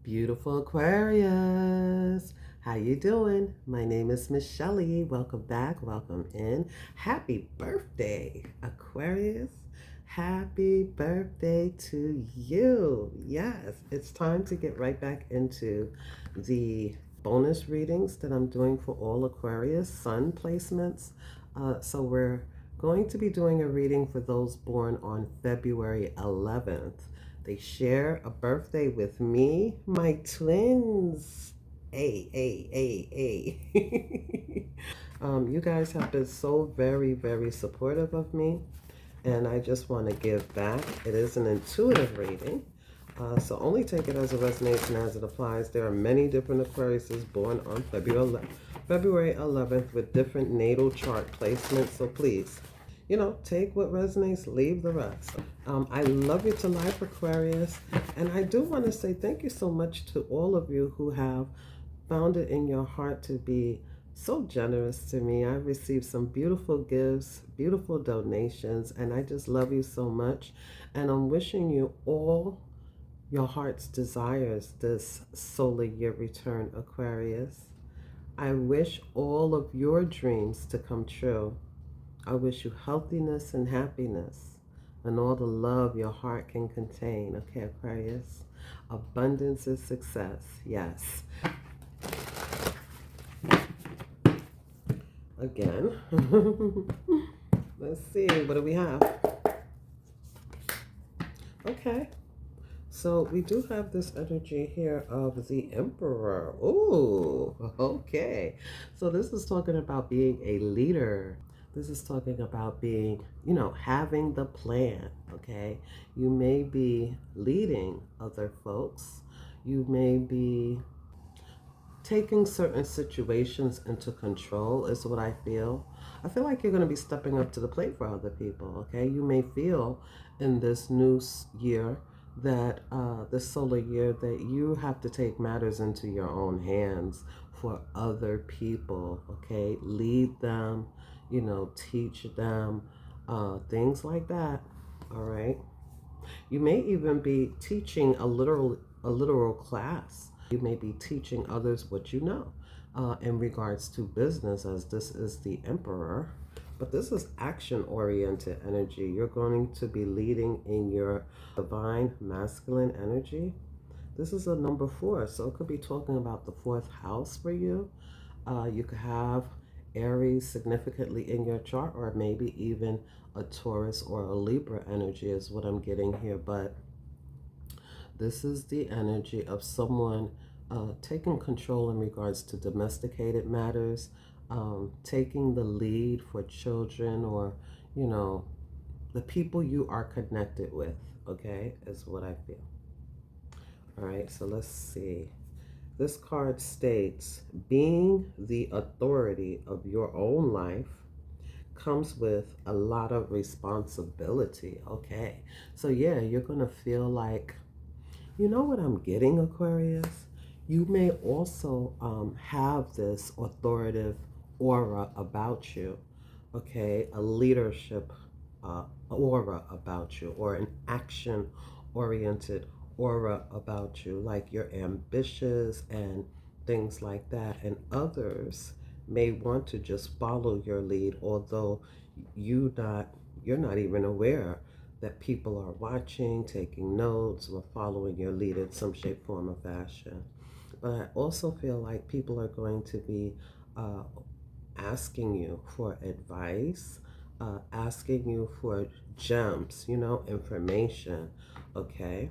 Beautiful Aquarius, how you doing? My name is Miss Shelley. Welcome back, welcome in. Happy birthday, Aquarius. Happy birthday to you. Yes, it's time to get right back into the bonus readings that I'm doing for all Aquarius Sun placements. So we're going to be doing a reading for those born on February 11th. They share a birthday with me, my twins. Hey. You guys have been so very supportive of me, and I just want to give back. It is an intuitive reading, so only take it as it resonates and as it applies. There are many different Aquariuses born on February 11th with different natal chart placements, so please, take what resonates, leave the rest. I love you to life, Aquarius. And I do want to say thank you so much to all of you who have found it in your heart to be so generous to me. I've received some beautiful gifts, beautiful donations, and I just love you so much. And I'm wishing you all your heart's desires this solar year return, Aquarius. I wish all of your dreams to come true. I wish you healthiness and happiness and all the love your heart can contain. Okay, Aquarius? Abundance is success. Yes. Again. Let's see. What do we have? Okay. So we do have this energy here of the Emperor. Ooh, okay. So this is talking about being a leader. This is talking about being, having the plan, okay? You may be leading other folks. You may be taking certain situations into control is what I feel. I feel like you're going to be stepping up to the plate for other people, okay? You may feel in this new year that this solar year that you have to take matters into your own hands for other people, okay? Lead them, teach them, things like that, all right? You may even be teaching a literal class. You may be teaching others what you know in regards to business, as this is the Emperor. But this is action-oriented energy. You're going to be leading in your divine masculine energy. This is a number 4, so it could be talking about the 4th house for you. You could have Aries significantly in your chart, or maybe even a Taurus or a Libra energy is what I'm getting here. But this is the energy of someone taking control in regards to domesticated matters, taking the lead for children or, the people you are connected with, okay, is what I feel. All right, so let's see. This card states, being the authority of your own life comes with a lot of responsibility. Okay, so yeah, you're gonna feel like, you know what I'm getting, Aquarius? You may also have this authoritative aura about you, okay? A leadership aura about you, or an action oriented aura about you, like you're ambitious and things like that. And others may want to just follow your lead, although you're not even aware that people are watching, taking notes, or following your lead in some shape, form, or fashion. But I also feel like people are going to be uh, asking you for advice, asking you for gems, information, okay?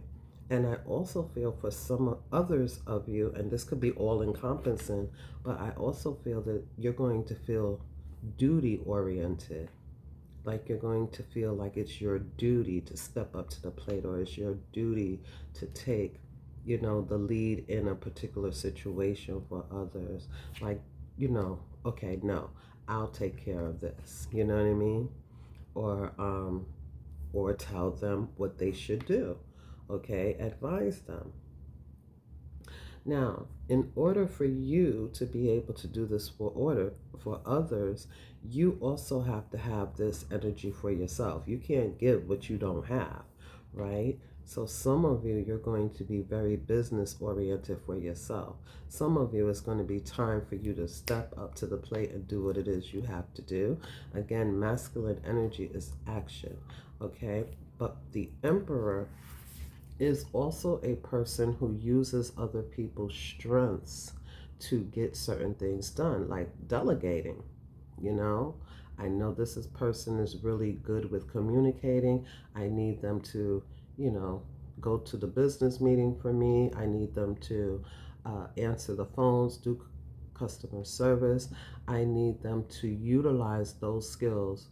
And I also feel for some others of you, and this could be all encompassing, but I also feel that you're going to feel duty oriented. Like you're going to feel like it's your duty to step up to the plate, or it's your duty to take, the lead in a particular situation for others. Like, okay, no, I'll take care of this. You know what I mean? Or tell them what they should do. Okay, advise them. Now, in order for you to be able to do this for others, you also have to have this energy for yourself. You can't give what you don't have, right? So some of you, you're going to be very business oriented for yourself. Some of you, it's going to be time for you to step up to the plate and do what it is you have to do. Again, masculine energy is action, okay? But the Emperor is also a person who uses other people's strengths to get certain things done, like delegating, you know. I know person is really good with communicating. I need them to, go to the business meeting for me. I need them to answer the phones, do customer service. I need them to utilize those skills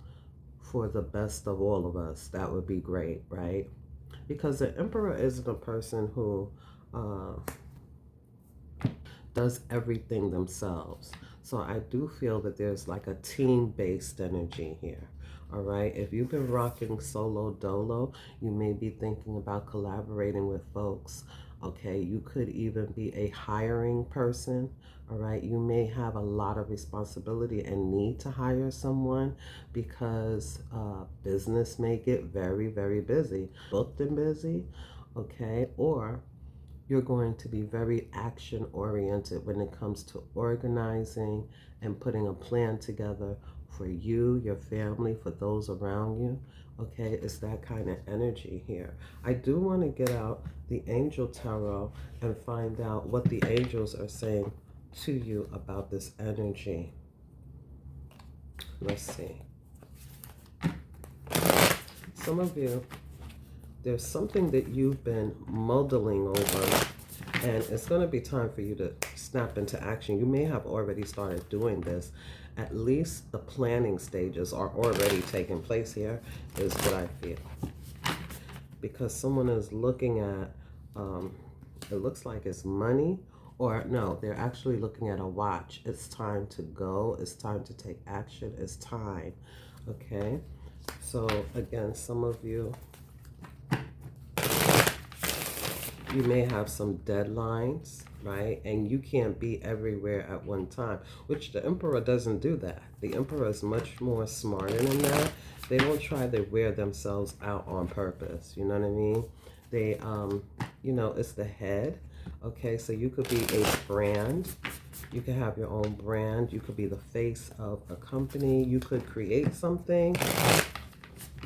for the best of all of us. That would be great, right? Because the Emperor isn't a person who uh, does everything themselves. So I do feel that there's like a team-based energy here. All right. If you've been rocking solo dolo, you may be thinking about collaborating with folks. Okay. You could even be a hiring person. All right. You may have a lot of responsibility and need to hire someone because business may get very, very busy, booked and busy. Okay. Or you're going to be very action oriented when it comes to organizing and putting a plan together for you, your family, for those around you. Okay, it's that kind of energy here. I do want to get out the Angel Tarot and find out what the angels are saying to you about this energy. Let's see. Some of you, there's something that you've been muddling over, and it's going to be time for you to snap into action. You may have already started doing this. At least the planning stages are already taking place here, is what I feel. Because someone is looking at, it looks like it's money, or no, they're actually looking at a watch. It's time to go. It's time to take action. It's time. Okay. So again, some of you, you may have some deadlines, right? And you can't be everywhere at one time, which the Emperor doesn't do that. The Emperor is much more smarter than that. They don't try to wear themselves out on purpose. You know what I mean? They, it's the head. Okay, so you could be a brand. You could have your own brand. You could be the face of a company. You could create something.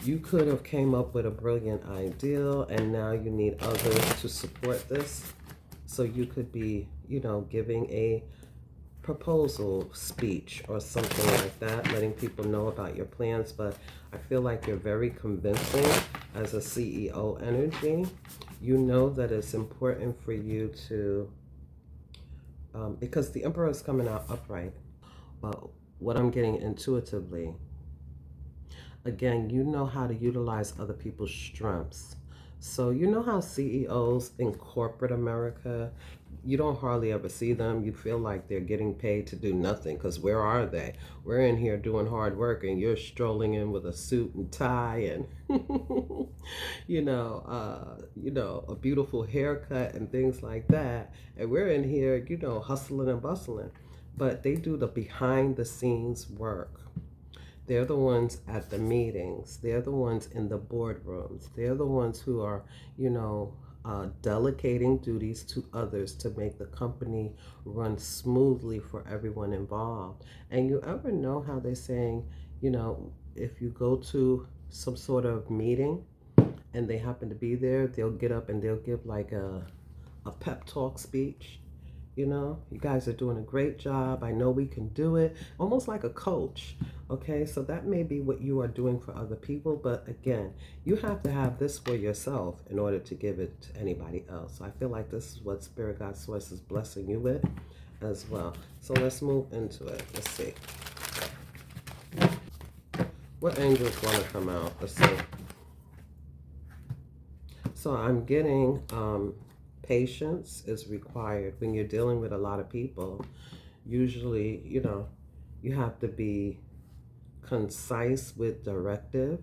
You could have came up with a brilliant idea and now you need others to support this. So you could be, giving a proposal speech or something like that, letting people know about your plans. But I feel like you're very convincing as a CEO energy. You know that it's important for you to, because the Emperor is coming out upright. But what I'm getting intuitively, again, you know how to utilize other people's strengths. So you know how CEOs in corporate America, you don't hardly ever see them. You feel like they're getting paid to do nothing because where are they? We're in here doing hard work and you're strolling in with a suit and tie and a beautiful haircut and things like that. And we're in here, hustling and bustling. But they do the behind the scenes work. They're the ones at the meetings. They're the ones in the boardrooms. They're the ones who are, delegating duties to others to make the company run smoothly for everyone involved. And you ever know how they're saying, if you go to some sort of meeting and they happen to be there, they'll get up and they'll give like a pep talk speech. You guys are doing a great job. I know we can do it. Almost like a coach. Okay, so that may be what you are doing for other people. But again, you have to have this for yourself in order to give it to anybody else. So I feel like this is what Spirit God Source is blessing you with as well. So let's move into it. Let's see. What angels want to come out? Let's see. So I'm getting patience is required when you're dealing with a lot of people. Usually, you have to be concise with directive,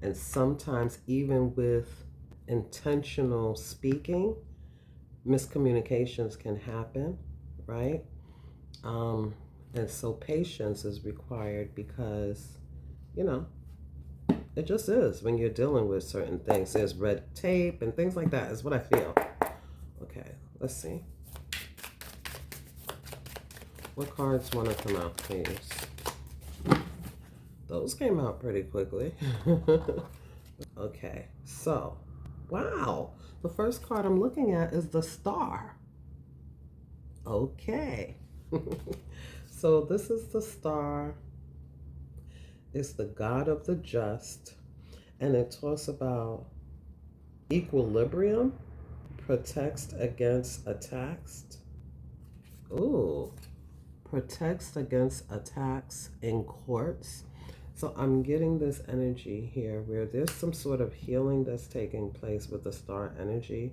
and sometimes even with intentional speaking, miscommunications can happen, right? And so patience is required because, It just is when you're dealing with certain things. There's red tape and things like that is what I feel. Okay, let's see. What cards want to come out, please? Those came out pretty quickly. Okay, so, wow. The first card I'm looking at is the Star. Okay. So this is the Star. It's the God of the just. And it talks about equilibrium, protects against attacks. Ooh. Protects against attacks in courts. So I'm getting this energy here where there's some sort of healing that's taking place with the Star energy.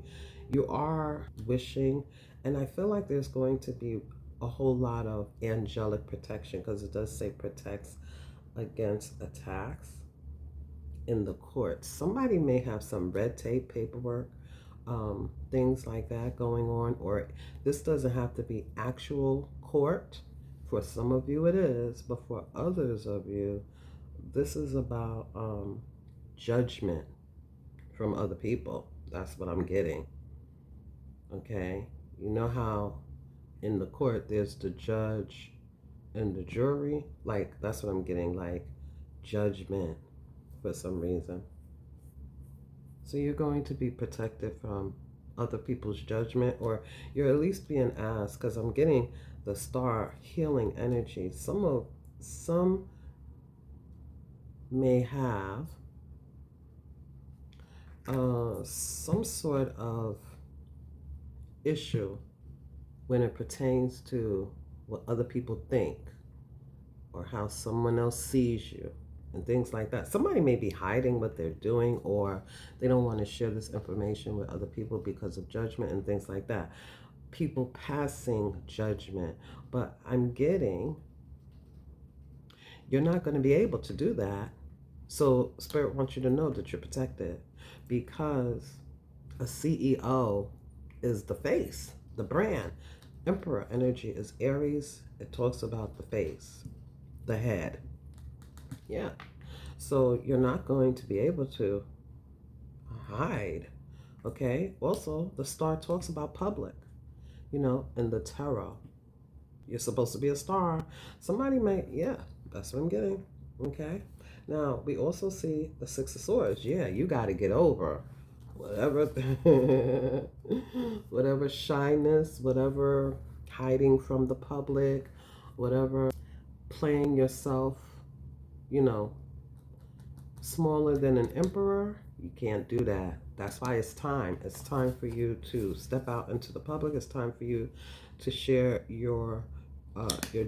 You are wishing, and I feel like there's going to be a whole lot of angelic protection because it does say protects against attacks in the courts. Somebody may have some red tape paperwork, things like that going on, or this doesn't have to be actual court. For some of you it is, but for others of you, this is about judgment from other people. That's what I'm getting. Okay, you know how in the court there's the judge and the jury? Like, that's what I'm getting, like judgment for some reason. So you're going to be protected from other people's judgment, or you're at least being asked, because I'm getting the Star healing energy. Some may have some sort of issue when it pertains to what other people think or how someone else sees you and things like that. Somebody may be hiding what they're doing, or they don't want to share this information with other people because of judgment and things like that. People passing judgment. But I'm getting, you're not going to be able to do that. So Spirit wants you to know that you're protected, because a CEO is the face, the brand. Emperor energy is Aries. It talks about the face, the head. Yeah. So you're not going to be able to hide. Okay. Also, the Star talks about public, and the tarot. You're supposed to be a star. Somebody may, yeah, that's what I'm getting. Okay. Now, we also see the Six of Swords. Yeah, you got to get over whatever, whatever shyness, whatever hiding from the public, whatever playing yourself, you know, smaller than an emperor. You can't do that. That's why it's time. It's time for you to step out into the public. It's time for you to share your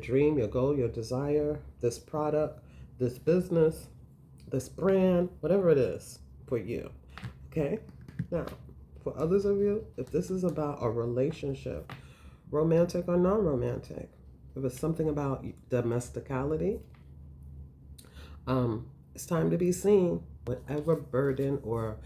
dream, your goal, your desire, this product, this business, this brand, whatever it is for you. Okay? Now, for others of you, if this is about a relationship, romantic or non-romantic, if it's something about domesticality, it's time to be seen. Whatever burden or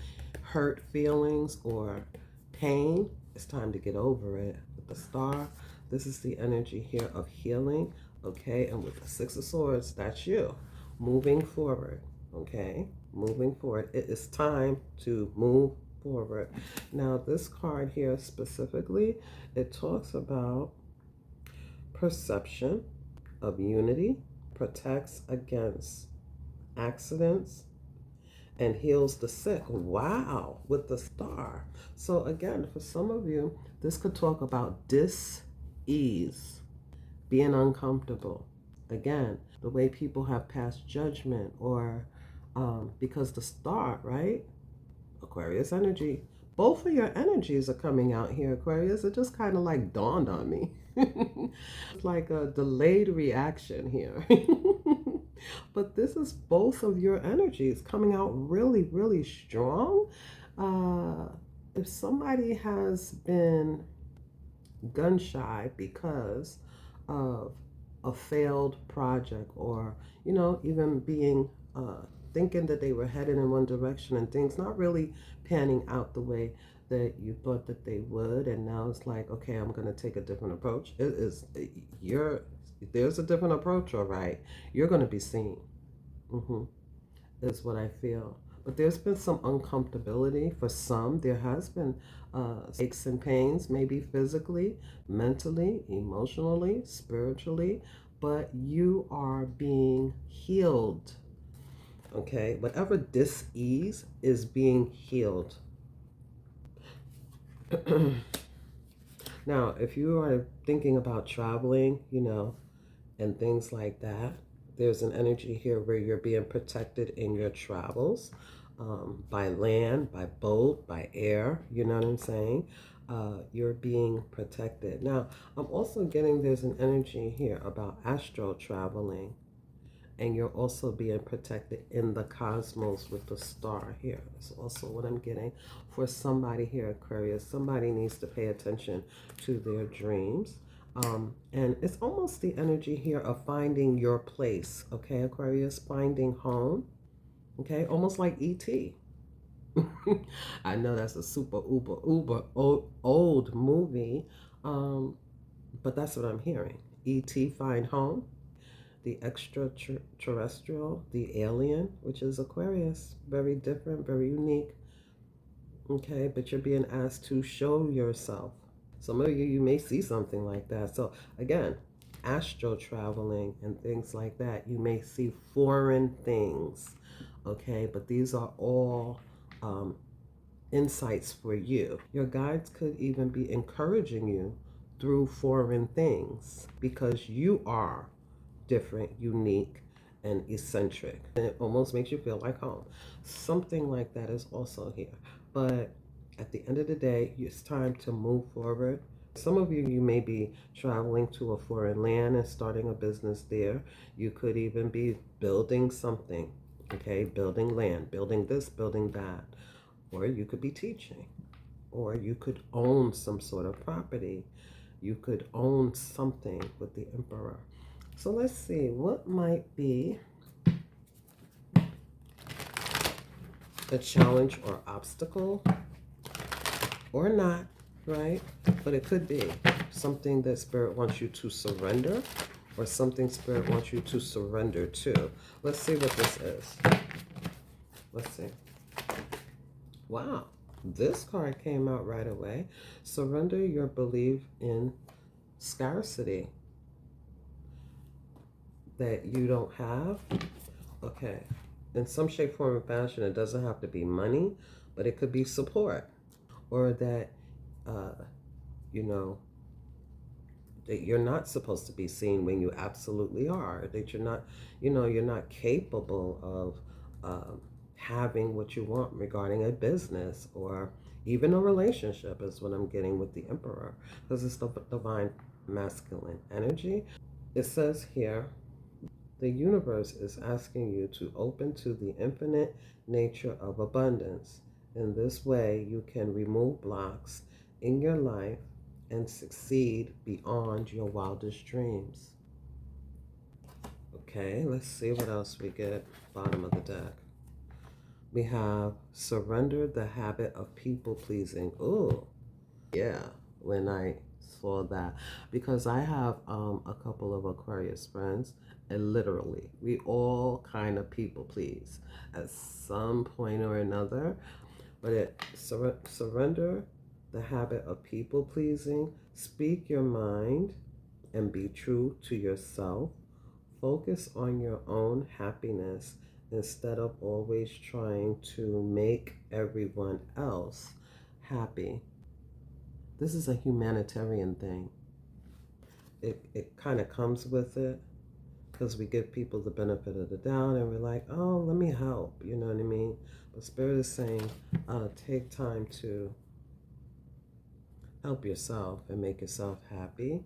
hurt feelings or pain, it's time to get over it. With the Star, this is the energy here of healing, okay? And with the Six of Swords, that's you moving forward, okay? Moving forward. It is time to move forward. Now, this card here specifically, it talks about perception of unity, protects against accidents, and heals the sick. Wow, with the Star. So again, for some of you, this could talk about dis-ease, being uncomfortable. Again, the way people have passed judgment, or because the Star, right? Aquarius energy. Both of your energies are coming out here, Aquarius. It just kind of like dawned on me. It's like a delayed reaction here. But this is both of your energies coming out really, really strong. If somebody has been gun shy because of a failed project, or, even being thinking that they were headed in one direction and things not really panning out the way that you thought that they would, and now it's like, okay, I'm going to take a different approach. There's a different approach, all right. You're going to be seen. is what I feel. But there's been some uncomfortability for some. There has been aches and pains, maybe physically, mentally, emotionally, spiritually, but you are being healed. Okay, whatever dis-ease is being healed. Now, if you are thinking about traveling, and things like that, there's an energy here where you're being protected in your travels, by land, by boat, by air, you know what I'm saying? You're being protected. Now, I'm also getting there's an energy here about astral traveling, and you're also being protected in the cosmos with the star here. That's also what I'm getting for somebody here, Aquarius. Somebody needs to pay attention to their dreams. And it's almost the energy here of finding your place, okay, Aquarius? Finding home, okay? Almost like E.T. I know that's a super, uber old movie, but that's what I'm hearing. E.T. Find Home. The extraterrestrial, the alien, which is Aquarius. Very different, very unique. Okay, but you're being asked to show yourself. Some of you may see something like that. So again, astral traveling and things like that, you may see foreign things. Okay, but these are all insights for you. Your guides could even be encouraging you through foreign things because you are different, unique, and eccentric. And it almost makes you feel like home. Something like that is also here. But at the end of the day, it's time to move forward. Some of you may be traveling to a foreign land and starting a business there. You could even be building something, okay? Building land, building this, building that. Or you could be teaching. Or you could own some sort of property. You could own something with the Emperor. So let's see, what might be a challenge or obstacle, or not, right? But it could be something that Spirit wants you to surrender, or something Spirit wants you to surrender to. Let's see what this is. Let's see. Wow, this card came out right away. Surrender your belief in scarcity that you don't have. Okay, in some shape, form, or fashion, it doesn't have to be money, but it could be support, or that that you're not supposed to be seen when you absolutely are, that you're not, you're not capable of having what you want regarding a business or even a relationship, is what I'm getting with the Emperor, because it's the divine masculine energy. It says here, the universe is asking you to open to the infinite nature of abundance. In this way, you can remove blocks in your life and succeed beyond your wildest dreams. Okay, let's see what else we get. Bottom of the deck. We have surrender the habit of people pleasing. Oh, yeah, when I saw that, because I have a couple of Aquarius friends, and literally we all kind of people please at some point or another. But it surrender the habit of people pleasing. Speak your mind and be true to yourself. Focus on your own happiness instead of always trying to make everyone else happy. This is a humanitarian thing. It kind of comes with it, because we give people the benefit of the doubt and we're like, oh, let me help, you know what I mean? But Spirit is saying, take time to help yourself and make yourself happy.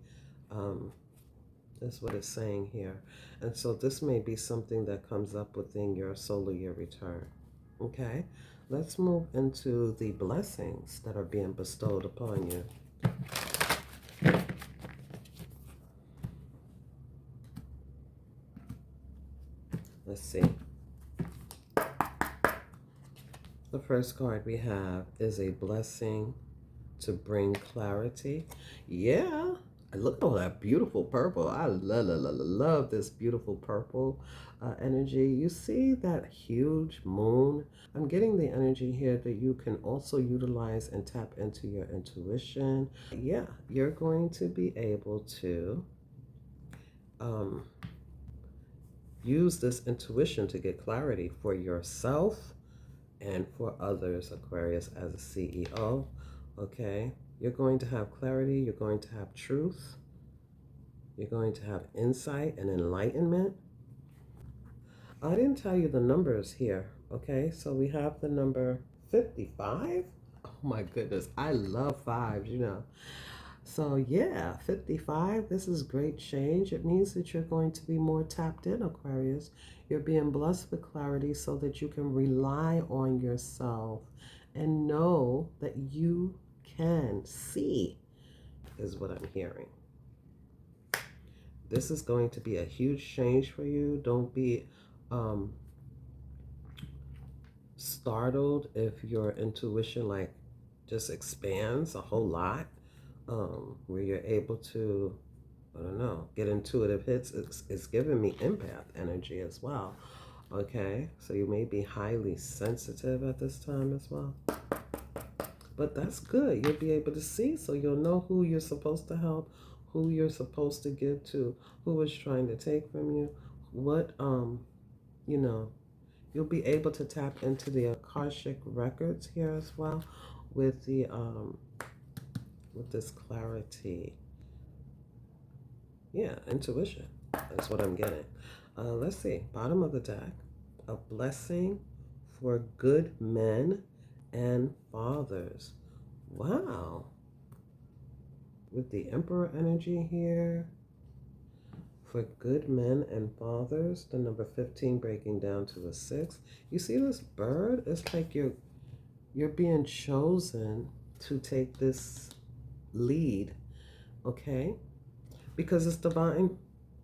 That's what it's saying here. And so this may be something that comes up within your solar year return. Okay, let's move into the blessings that are being bestowed upon you. Let's see. The first card we have is a blessing to bring clarity. Yeah, And look at all that beautiful purple. I love this beautiful purple energy. You see that huge moon? I'm getting the energy here that you can also utilize and tap into your intuition. Yeah, you're going to be able to um, use this intuition to get clarity for yourself and for others, Aquarius, as a CEO. Okay, you're going to have clarity, you're going to have truth, you're going to have insight and enlightenment. I didn't tell you the numbers here. Okay, so we have the number 55. Oh my goodness, I love fives, you know. So yeah, 55, this is great change. It means that you're going to be more tapped in, Aquarius. You're being blessed with clarity so that you can rely on yourself and know that you can see, is what I'm hearing. This is going to be a huge change for you. Don't be um, startled if your intuition like just expands a whole lot, where you're able to, I don't know, get intuitive hits. It's giving me empath energy as well. Okay, so you may be highly sensitive at this time as well. But that's good. You'll be able to see, so you'll know who you're supposed to help, who you're supposed to give to, who is trying to take from you, what, you know, you'll be able to tap into the Akashic records here as well with the, with this clarity. Yeah, intuition. That's what I'm getting. Let's see. Bottom of the deck. A blessing for good men and fathers. Wow. With the Emperor energy here. For good men and fathers. The number 15 breaking down to a 6. You see this bird? It's like you're being chosen to take this lead. Okay? Because it's divine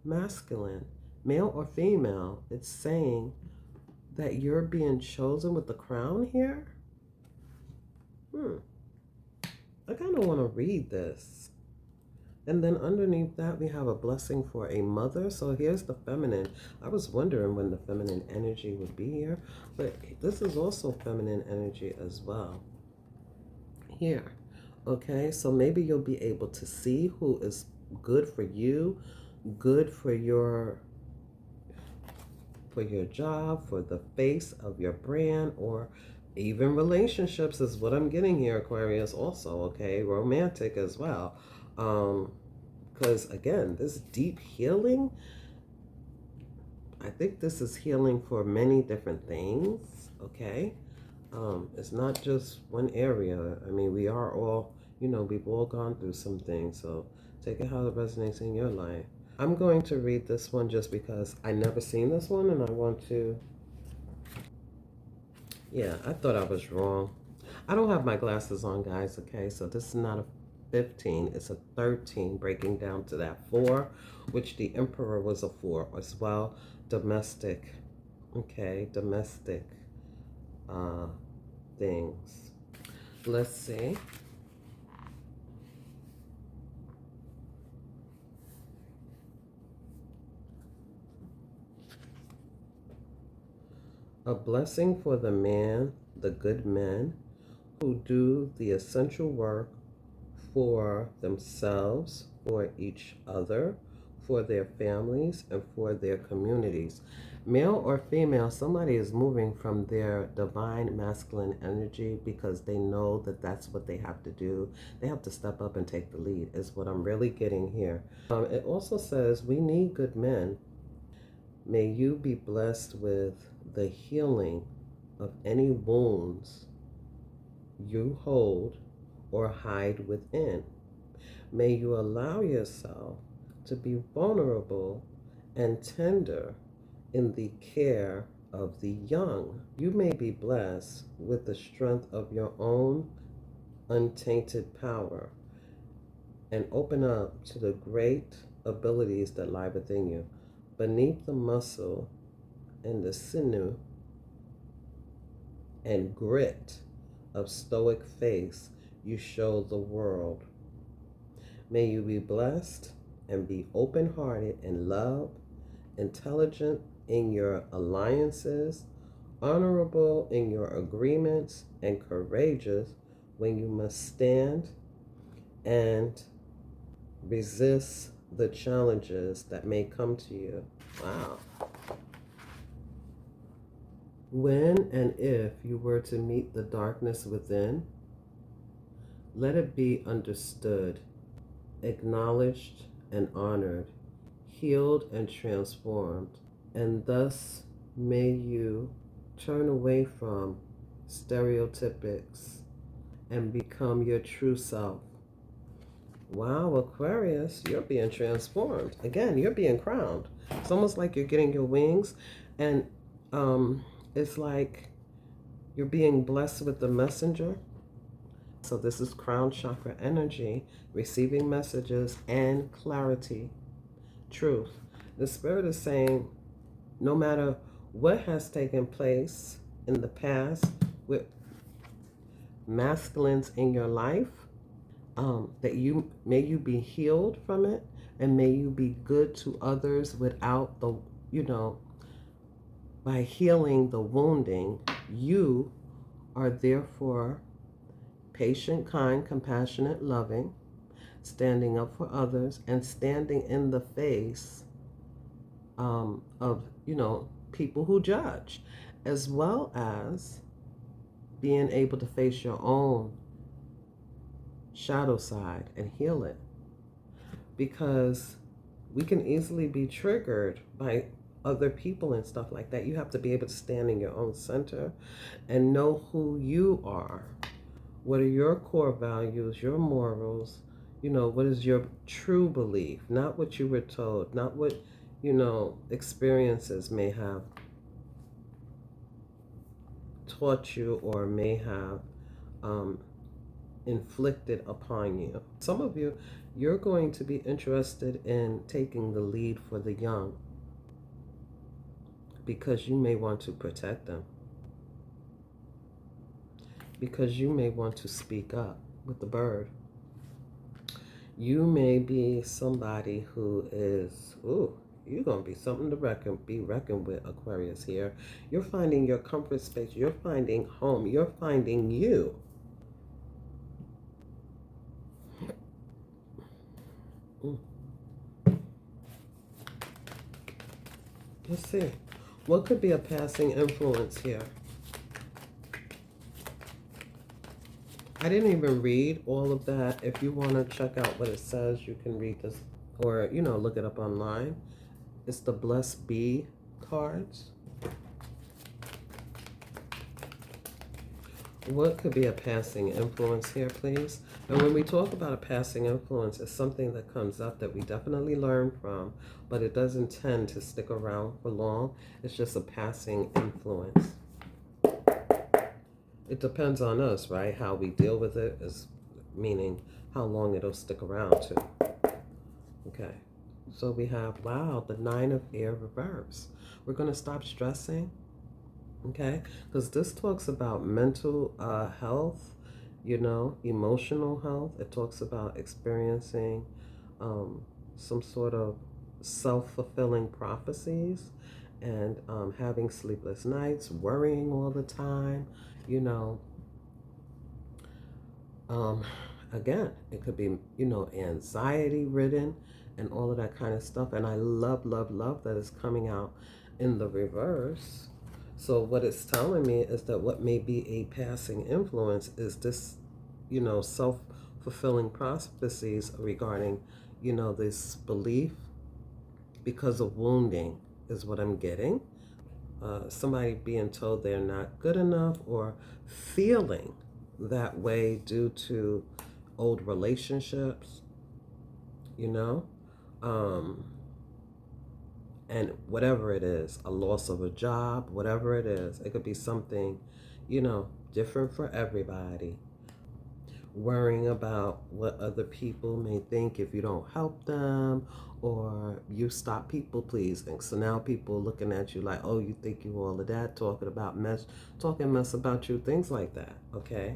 masculine, male or female. It's saying that you're being chosen with the crown here. I kind of want to read this. And then underneath that, we have a blessing for a mother. So here's the feminine. I was wondering when the feminine energy would be here, but this is also feminine energy as well. Here. Okay, so maybe you'll be able to see who is good for you, good for your job, for the face of your brand, or even relationships is what I'm getting here, Aquarius, also, okay? Romantic as well. Because again, this deep healing, I think this is healing for many different things, okay? It's not just one area. I mean, we are all, you know, we've all gone through some things, so take it how it resonates in your life. I'm going to read this one just because I never seen this one and I want to. Yeah, I thought I was wrong. I don't have my glasses on, guys, okay? So this is not a 15, it's a 13, breaking down to that 4, which the Emperor was a 4 as well. Domestic, okay? Domestic things. Let's see. A blessing for the man, the good men, who do the essential work for themselves, for each other, for their families, and for their communities. Male or female, somebody is moving from their divine masculine energy because they know that that's what they have to do. They have to step up and take the lead, is what I'm really getting here. It also says, we need good men. May you be blessed with the healing of any wounds you hold or hide within. May you allow yourself to be vulnerable and tender in the care of the young. You may be blessed with the strength of your own untainted power and open up to the great abilities that lie within you. Beneath the muscle and the sinew and grit of stoic face, you show the world. May you be blessed and be open-hearted in love, intelligent in your alliances, honorable in your agreements, and courageous when you must stand and resist the challenges that may come to you. Wow. When and if you were to meet the darkness within, let it be understood, acknowledged and honored, healed and transformed, and thus may you turn away from stereotypics and become your true self. Wow, Aquarius, you're being transformed. Again, you're being crowned. It's almost like you're getting your wings, and it's like you're being blessed with the messenger. So this is crown chakra energy, receiving messages and clarity, truth. The spirit is saying, no matter what has taken place in the past with masculines in your life, that may you be healed from it, and may you be good to others without the, by healing the wounding. You are therefore patient, kind, compassionate, loving, standing up for others, and standing in the face of, people who judge, as well as being able to face your own shadow side and heal it. Because we can easily be triggered by other people and stuff like that. You have to be able to stand in your own center and know who you are. What are your core values, your morals? What is your true belief? Not what you were told, not what, experiences may have taught you or may have inflicted upon you. Some of you, you're going to be interested in taking the lead for the young because you may want to protect them. Because you may want to speak up with the bird. You may be somebody who is, you're going to be something to be reckoned with, Aquarius here. You're finding your comfort space. You're finding home. You're finding you. Let's see. What could be a passing influence here? I didn't even read all of that. If you want to check out what it says, you can read this or, look it up online. It's the Bless Bee cards. What could be a passing influence here, please? And when we talk about a passing influence, it's something that comes up that we definitely learn from, but it doesn't tend to stick around for long. It's just a passing influence. It depends on us, right? How we deal with it is meaning how long it'll stick around to. Okay, so we have, wow, the 9 of air reverse. We're going to stop stressing, okay? Because this talks about mental health, emotional health. It talks about experiencing some sort of self-fulfilling prophecies and having sleepless nights, worrying all the time, again, it could be, anxiety ridden and all of that kind of stuff. And I love, love, love that it's coming out in the reverse. So what it's telling me is that what may be a passing influence is this, self-fulfilling prophecies regarding, this belief because of wounding is what I'm getting. Somebody being told they're not good enough or feeling that way due to old relationships, and whatever it is, a loss of a job, whatever it is, it could be something, different for everybody. Worrying about what other people may think if you don't help them, or you stop people pleasing. So now people looking at you like, oh, you think you all of that, talking mess about you, things like that, okay?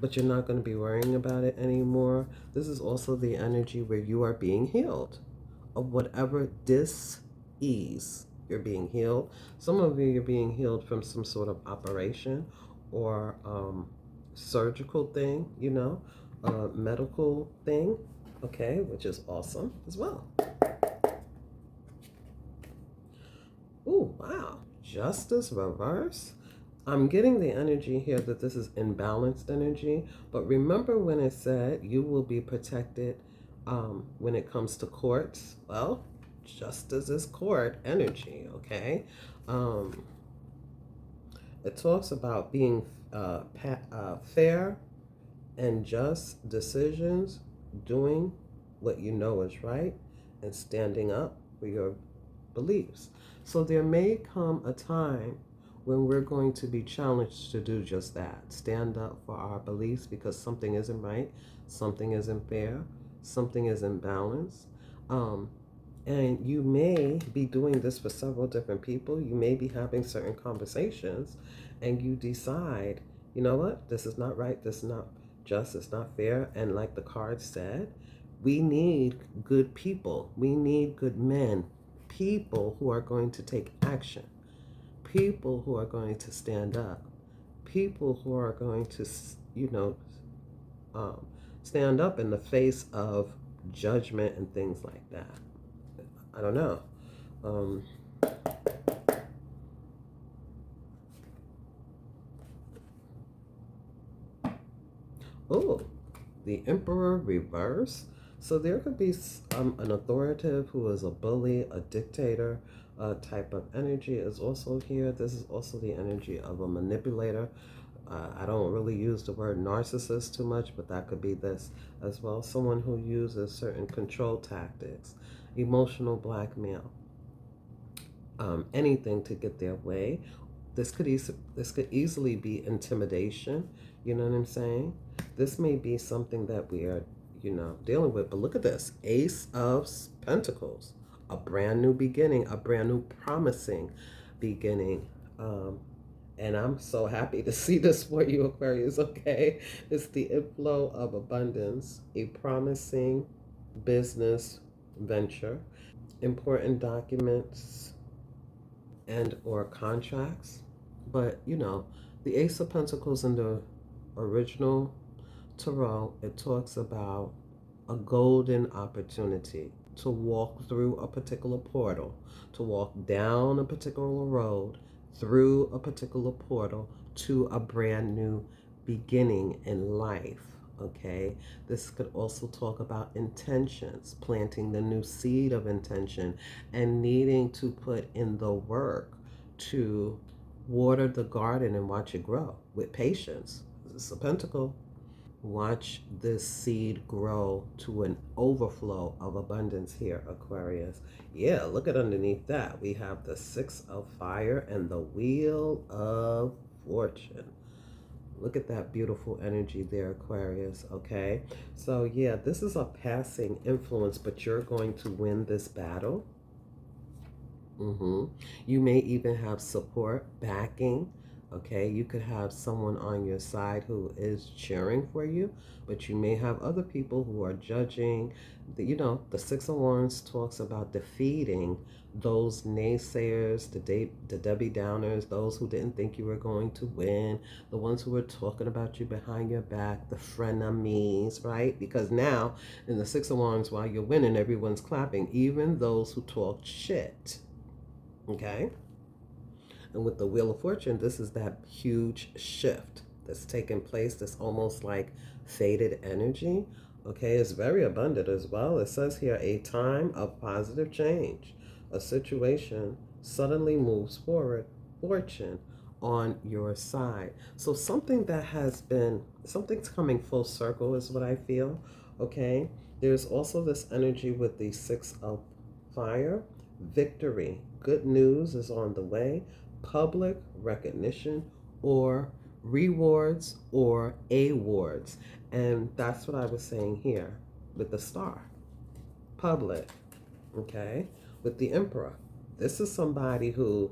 but you're not going to be worrying about it anymore. This is also the energy where you are being healed of whatever dis-ease. You're being healed. Some of you, you're being healed from some sort of operation or surgical thing, medical thing, okay, which is awesome as well. Oh, wow. Justice reverse. I'm getting the energy here that this is imbalanced energy, but remember when it said you will be protected when it comes to courts? Well, justice is court energy, okay? It talks about being fair and just decisions, doing what you know is right, and standing up for your beliefs. So there may come a time when we're going to be challenged to do just that. Stand up for our beliefs because something isn't right, something isn't fair, something isn't balanced. And you may be doing this for several different people. You may be having certain conversations and you decide, you know what, this is not right, this is not just, it's not fair. And like the card said, we need good people. We need good men, people who are going to take action, people who are going to stand up, people who are going to, stand up in the face of judgment and things like that. I don't know. Um, oh, the Emperor reverse. So there could be an authoritative who is a bully, a dictator type of energy is also here. This is also the energy of a manipulator. I don't really use the word narcissist too much, but that could be this as well. Someone who uses certain control tactics, emotional blackmail, anything to get their way. This could easily be intimidation. You know what I'm saying? This may be something that we are, dealing with. But look at this: Ace of Pentacles, a brand new beginning, a brand new promising beginning. And I'm so happy to see this for you, Aquarius. Okay, it's the inflow of abundance, a promising business venture, important documents and or contracts. But the Ace of Pentacles in the original tarot, it talks about a golden opportunity to walk through a particular portal, to walk down a particular road, through a particular portal to a brand new beginning in life. Okay, this could also talk about intentions, planting the new seed of intention, and needing to put in the work to water the garden and watch it grow with patience. This is a pentacle. Watch this seed grow to an overflow of abundance here, Aquarius. Yeah, look at underneath that. We have the Six of Fire and the Wheel of Fortune. Look at that beautiful energy there, Aquarius, okay? So, yeah, this is a passing influence, but you're going to win this battle. You may even have support, backing. Okay, you could have someone on your side who is cheering for you, but you may have other people who are judging. The Six of Wands talks about defeating those naysayers, the Debbie Downers, those who didn't think you were going to win, the ones who were talking about you behind your back, the frenemies, right? Because now in the Six of Wands, while you're winning, everyone's clapping, even those who talk shit. Okay? And with the Wheel of Fortune, this is that huge shift that's taking place, that's almost like faded energy. Okay, it's very abundant as well. It says here, a time of positive change. A situation suddenly moves forward, fortune on your side. So something's coming full circle is what I feel. Okay, there's also this energy with the Six of Fire. Victory, good news is on the way, public recognition or rewards or awards. And that's what I was saying here with the Star. Public, okay? With the Emperor. This is somebody who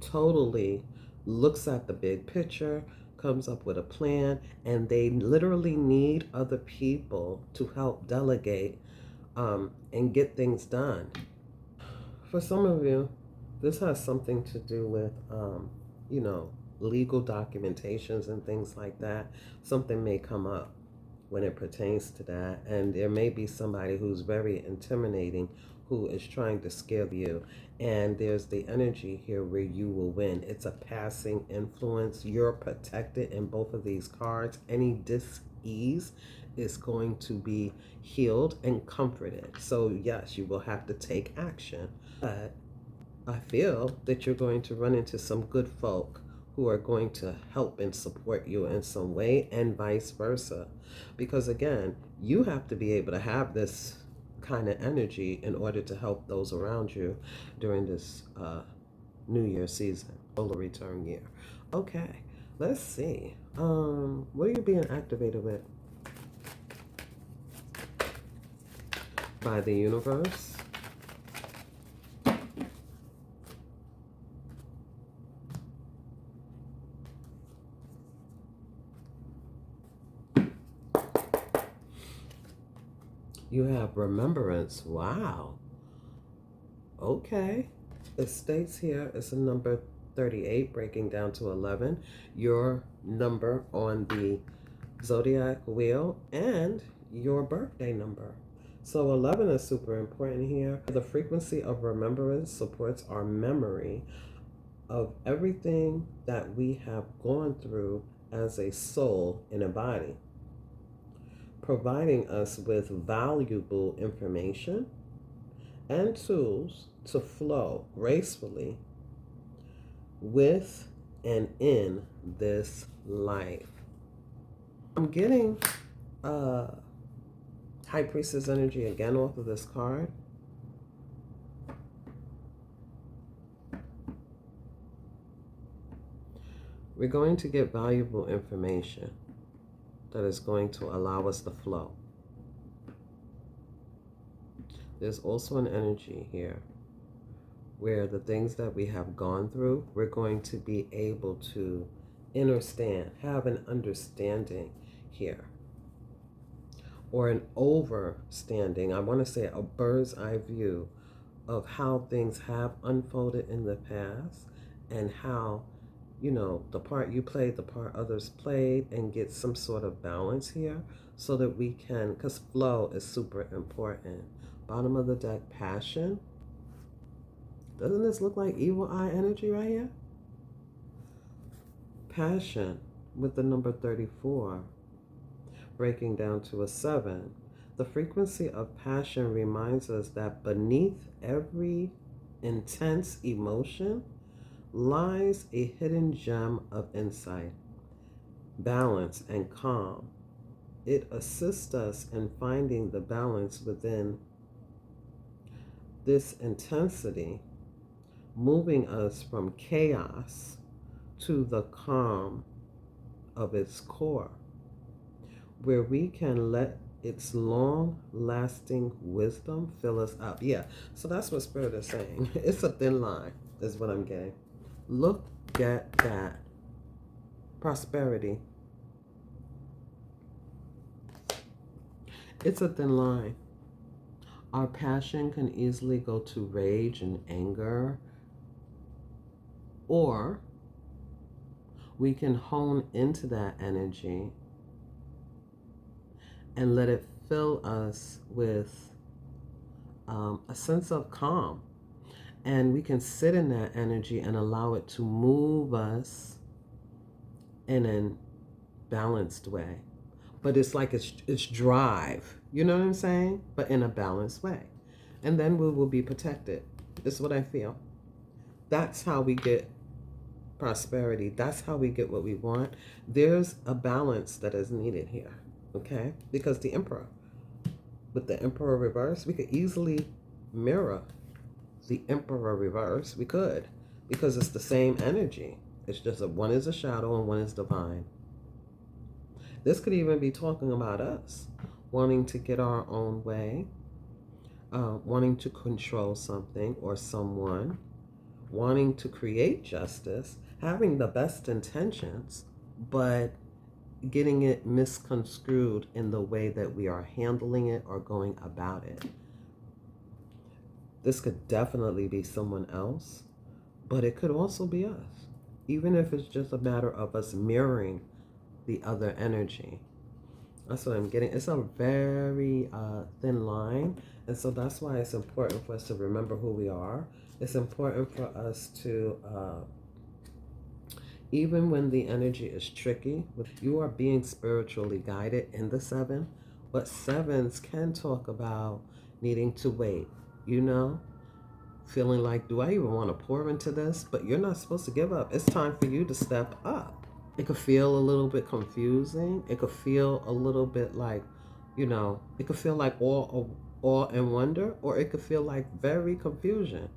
totally looks at the big picture, comes up with a plan, and they literally need other people to help delegate and get things done. For some of you, this has something to do with, you know, legal documentations and things like that. Something may come up when it pertains to that, and there may be somebody who's very intimidating who is trying to scare you, and there's the energy here where you will win. It's a passing influence. You're protected in both of these cards. Any dis-ease is going to be healed and comforted. So yes, you will have to take action, but I feel that you're going to run into some good folk who are going to help and support you in some way, and vice versa. Because again, you have to be able to have this kind of energy in order to help those around you during this New Year season, solar return year. Okay, let's see. What are you being activated with by the universe? You have remembrance. Wow. Okay. It states here it's a number 38 breaking down to 11. Your number on the zodiac wheel and your birthday number. So 11 is super important here. The frequency of remembrance supports our memory of everything that we have gone through as a soul in a body, providing us with valuable information and tools to flow gracefully with and in this life. I'm getting High Priestess energy again off of this card. We're going to get valuable information that is going to allow us to flow. There's also an energy here where the things that we have gone through, we're going to be able to understand, have an understanding here, or an overstanding. I want to say a bird's eye view of how things have unfolded in the past, and how, you know, the part you played, the part others played, and get some sort of balance here so that we can, because flow is super important. Bottom of the deck, passion. Doesn't this look like evil eye energy right here? Passion with the number 34, breaking down to a 7. The frequency of passion reminds us that beneath every intense emotion lies a hidden gem of insight, balance, and calm. It assists us in finding the balance within this intensity, moving us from chaos to the calm of its core, where we can let its long-lasting wisdom fill us up. Yeah, so that's what Spirit is saying. It's a thin line, is what I'm getting. Look at that. Prosperity. It's a thin line. Our passion can easily go to rage and anger, or we can hone into that energy and let it fill us with a sense of calm. And we can sit in that energy and allow it to move us in a balanced way. But it's like it's drive, you know what I'm saying? But in a balanced way. And then we will be protected. This is what I feel. That's how we get prosperity. That's how we get what we want. There's a balance that is needed here, okay? Because the Emperor, with the Emperor reverse, we could easily mirror the Emperor reverse. We could, because it's the same energy. It's just that one is a shadow and one is divine. This could even be talking about us wanting to get our own way, wanting to control something or someone, wanting to create justice, having the best intentions, but getting it misconstrued in the way that we are handling it or going about it. This could definitely be someone else, but it could also be us, even if it's just a matter of us mirroring the other energy. That's what I'm getting. It's a very thin line, and so that's why it's important for us to remember who we are. It's important for us to, even when the energy is tricky, you are being spiritually guided in the seven, but sevens can talk about needing to wait, you know? Feeling like, do I even want to pour into this? But you're not supposed to give up. It's time for you to step up. It could feel a little bit confusing. It could feel a little bit like, it could feel like awe and wonder, or it could feel like very confusion.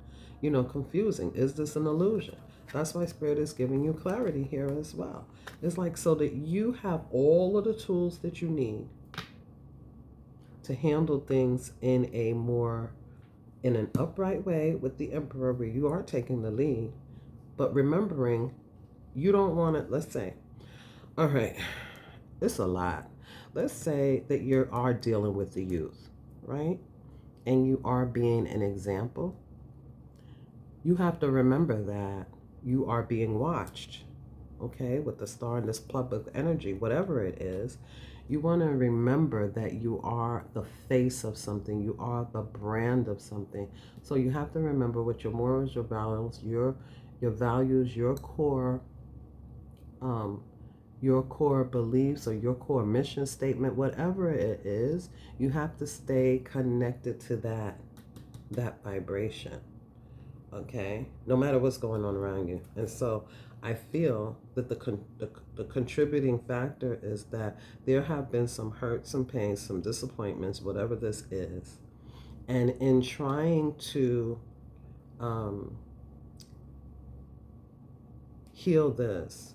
Confusing. Is this an illusion? That's why Spirit is giving you clarity here as well. It's like so that you have all of the tools that you need to handle things in an upright way with the Emperor, where you are taking the lead, but remembering you don't want to, let's say, all right, it's a lot. Let's say that you are dealing with the youth, right? And you are being an example. You have to remember that you are being watched, okay? With the star and this public energy, whatever it is, you want to remember that you are the face of something. You are the brand of something. So you have to remember what your morals, your values, your core beliefs or your core mission statement, whatever it is, you have to stay connected to that vibration. Okay, no matter what's going on around you. And so I feel that the contributing factor is that there have been some hurts, some pains, some disappointments, whatever this is. And in trying to heal this,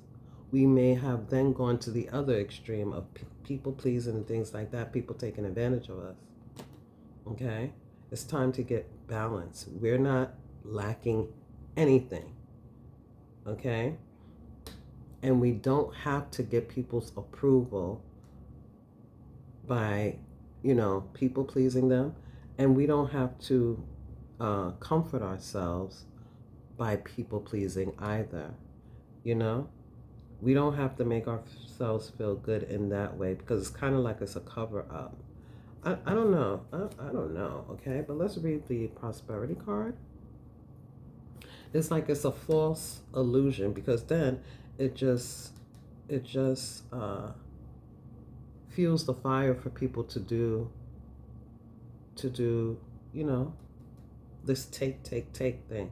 we may have then gone to the other extreme of people pleasing and things like that, people taking advantage of us. Okay, it's time to get balance. We're not lacking anything, okay? And we don't have to get people's approval by, people pleasing them, and we don't have to comfort ourselves by people pleasing either. We don't have to make ourselves feel good in that way, because it's kind of like it's a cover up. I don't know. I don't know, okay? But let's read the prosperity card. It's like it's a false illusion, because then it just fuels the fire for people to do this take thing.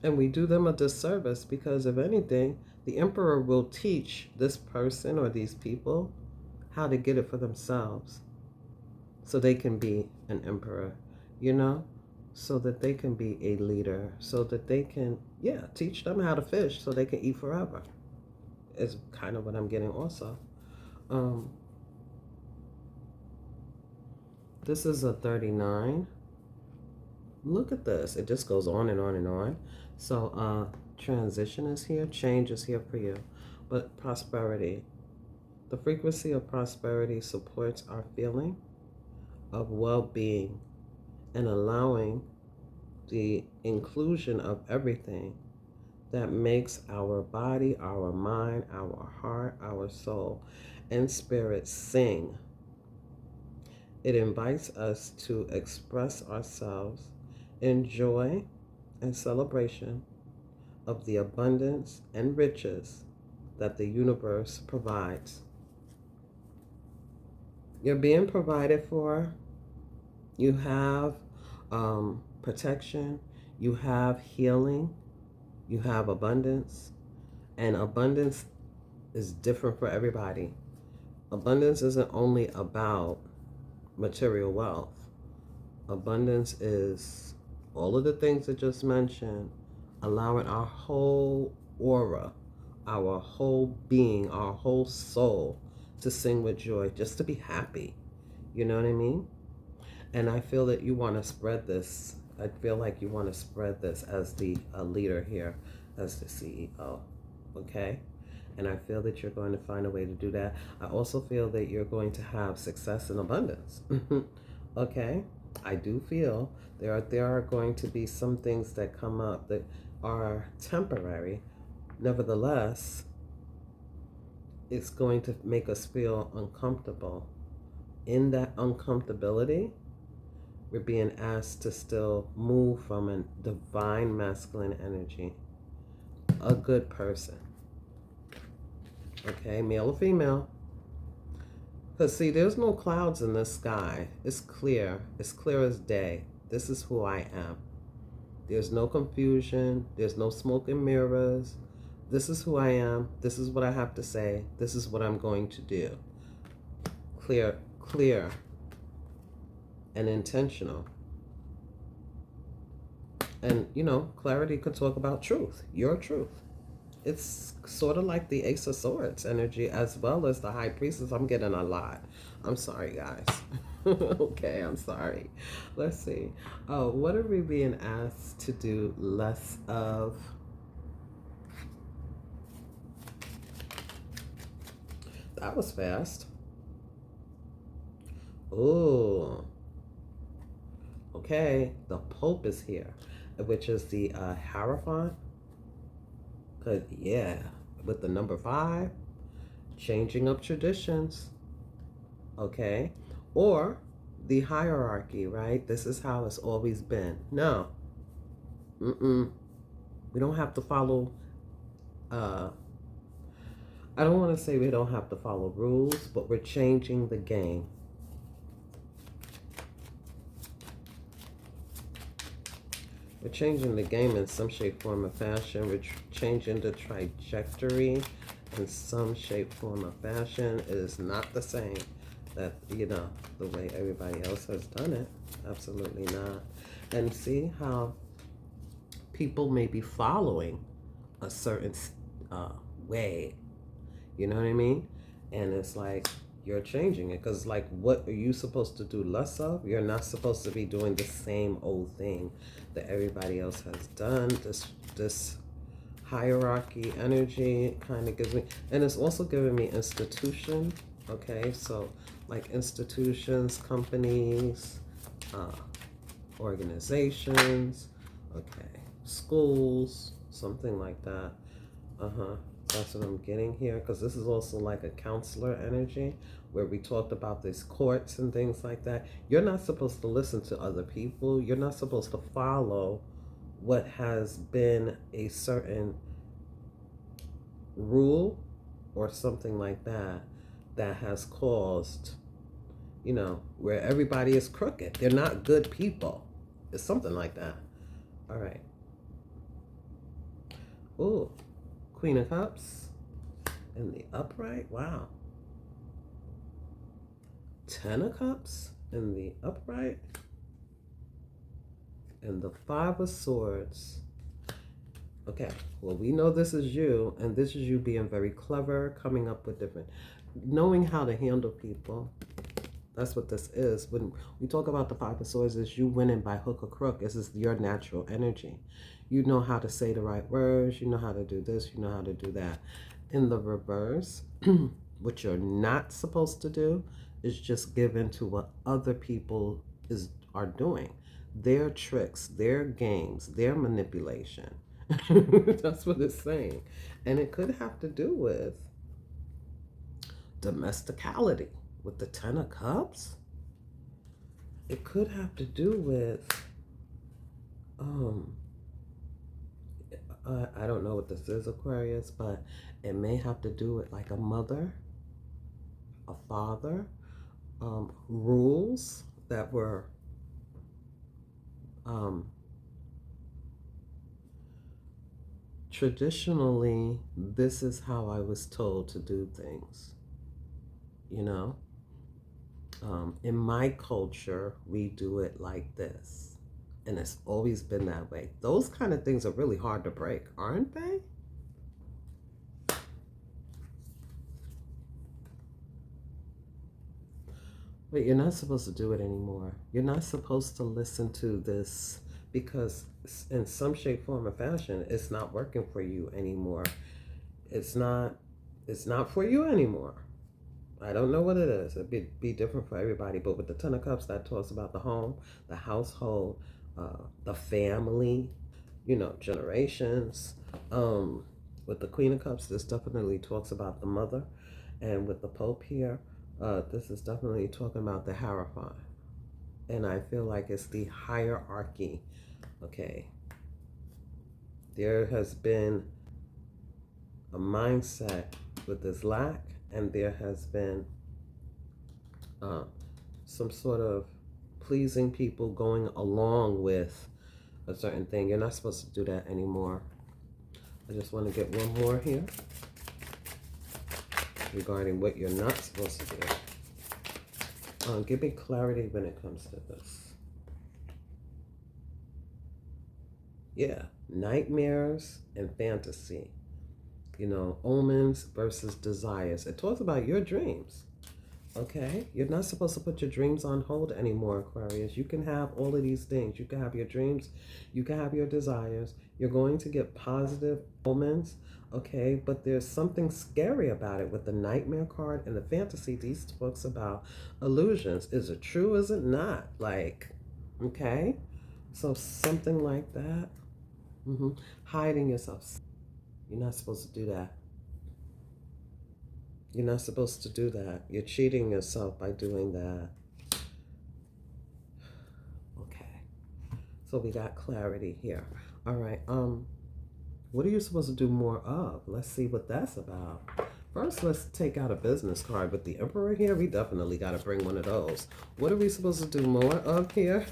And we do them a disservice, because if anything, the Emperor will teach this person or these people how to get it for themselves, so they can be an emperor, so that they can be a leader, so that they can, teach them how to fish so they can eat forever, is kind of what I'm getting also. This is a 39. Look at this. It just goes on and on and on. So transition is here. Change is here for you. But prosperity. The frequency of prosperity supports our feeling of well-being and allowing the inclusion of everything that makes our body, our mind, our heart, our soul, and spirit sing. It invites us to express ourselves in joy and celebration of the abundance and riches that the universe provides. You're being provided for. You have protection. You have healing. You have abundance. And abundance is different for everybody. Abundance isn't only about material wealth. Abundance is all of the things I just mentioned, allowing our whole aura, our whole being, our whole soul to sing with joy, just to be happy. You know what I mean? And I feel that you want to spread this. I feel like you want to spread this as the leader here, as the CEO. Okay? And I feel that you're going to find a way to do that. I also feel that you're going to have success and abundance. Okay? I do feel there are going to be some things that come up that are temporary. Nevertheless, it's going to make us feel uncomfortable. In that uncomfortability, we're being asked to still move from a divine masculine energy, a good person. Okay, male or female. Because see, there's no clouds in the sky. It's clear as day. This is who I am. There's no confusion. There's no smoke and mirrors. This is who I am. This is what I have to say. This is what I'm going to do. Clear, and intentional. And, you know, clarity could talk about truth, your truth. It's sort of like the Ace of Swords energy as well as the High Priestess. I'm getting a lot. I'm sorry, guys. Okay, I'm sorry. Let's see. Oh, what are we being asked to do less of? That was fast. Ooh. Okay, the Pope is here, which is the Hierophant. Yeah, with the number 5, changing up traditions, okay? Or the hierarchy, right? This is how it's always been. No. We don't have to follow, I don't want to say we don't have to follow rules, but we're changing the game. We're changing the game in some shape, form, or fashion. We're changing the trajectory in some shape, form, or fashion. It is not the same that, you know, the way everybody else has done it. Absolutely not. And see how people may be following a certain way. You know what I mean? And it's like, you're changing it, because like, what are you supposed to do less of? You're not supposed to be doing the same old thing that everybody else has done. This hierarchy energy kind of gives me, and it's also giving me institution. Okay, so like institutions, companies, organizations, okay, schools, something like that. That's what I'm getting here, because this is also like a counselor energy where we talked about these courts and things like that. You're not supposed to listen to other people. You're not supposed to follow what has been a certain rule or something like that that has caused, you know, where everybody is crooked. They're not good people. It's something like that. All right. Ooh. Queen of Cups in the upright. Wow. 10 of Cups in the upright. And the 5 of Swords. Okay, well, we know this is you, and this is you being very clever, coming up with different, knowing how to handle people. That's what this is. When we talk about the 5 of Swords, is you winning by hook or crook. This is your natural energy. You know how to say the right words. You know how to do this. You know how to do that. In the reverse, what you're not supposed to do is just give in to what other people are doing. Their tricks, their games, their manipulation. That's what it's saying. And it could have to do with domesticality. With the 10 of Cups, it could have to do with, I don't know what this is, Aquarius, but it may have to do with like a mother, a father, rules that were, traditionally, this is how I was told to do things, you know? In my culture, we do it like this. And it's always been that way. Those kind of things are really hard to break, aren't they? But you're not supposed to do it anymore. You're not supposed to listen to this because in some shape, form, or fashion, it's not working for you anymore. It's not for you anymore. I don't know what it is. It'd be different for everybody. But with the Ten of Cups, that talks about the home, the household, the family, generations. With the Queen of Cups, this definitely talks about the mother. And with the Pope here, this is definitely talking about the Hierophant. And I feel like it's the hierarchy. Okay. There has been a mindset with this lack, and there has been some sort of pleasing people going along with a certain thing. You're not supposed to do that anymore. I just want to get one more here regarding what you're not supposed to do. Give me clarity when it comes to this. Yeah, nightmares and fantasy. Omens versus desires. It talks about your dreams. Okay, you're not supposed to put your dreams on hold anymore, Aquarius. You can have all of these things. You can have your dreams, you can have your desires. You're going to get positive omens, okay? But there's something scary about it with the nightmare card and the fantasy. These talks about illusions. Is it true? Is it not? Like, okay? So something like that. Hiding yourself. You're not supposed to do that. You're not supposed to do that. You're cheating yourself by doing that. Okay. So we got clarity here. All right. What are you supposed to do more of? Let's see what that's about. First, let's take out a business card. With the Emperor here, we definitely got to bring one of those. What are we supposed to do more of here?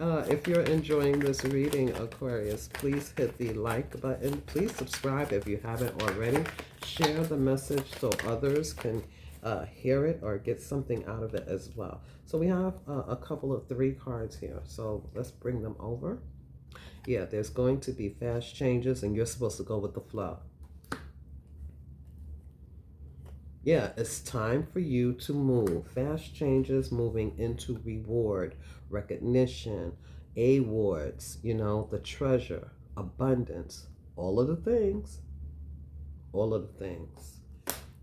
If you're enjoying this reading, Aquarius, please hit the like button. Please subscribe if you haven't already. Share the message so others can hear it or get something out of it as well. So we have a couple of 3 cards here. So let's bring them over. Yeah, there's going to be fast changes and you're supposed to go with the flow. Yeah, it's time for you to move. Fast changes, moving into reward, recognition, awards, the treasure, abundance, all of the things. All of the things.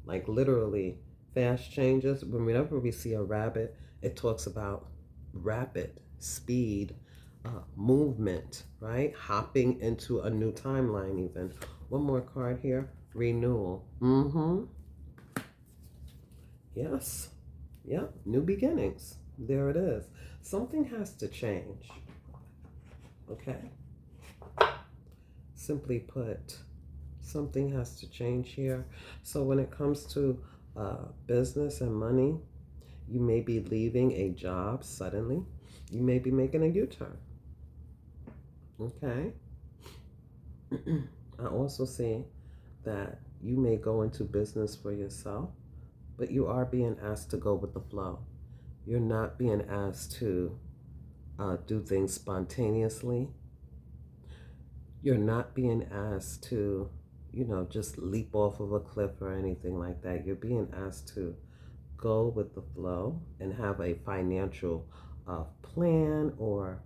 Like literally, fast changes. Whenever we see a rabbit, it talks about rapid speed, movement, right? Hopping into a new timeline even. One more card here. Renewal. Yes. Yep. New beginnings. There it is. Something has to change. Okay. Simply put, something has to change here. So when it comes to business and money, you may be leaving a job suddenly. You may be making a U-turn. Okay. I also see that you may go into business for yourself, but you are being asked to go with the flow. You're not being asked to do things spontaneously. You're not being asked to, just leap off of a cliff or anything like that. You're being asked to go with the flow and have a financial plan, or,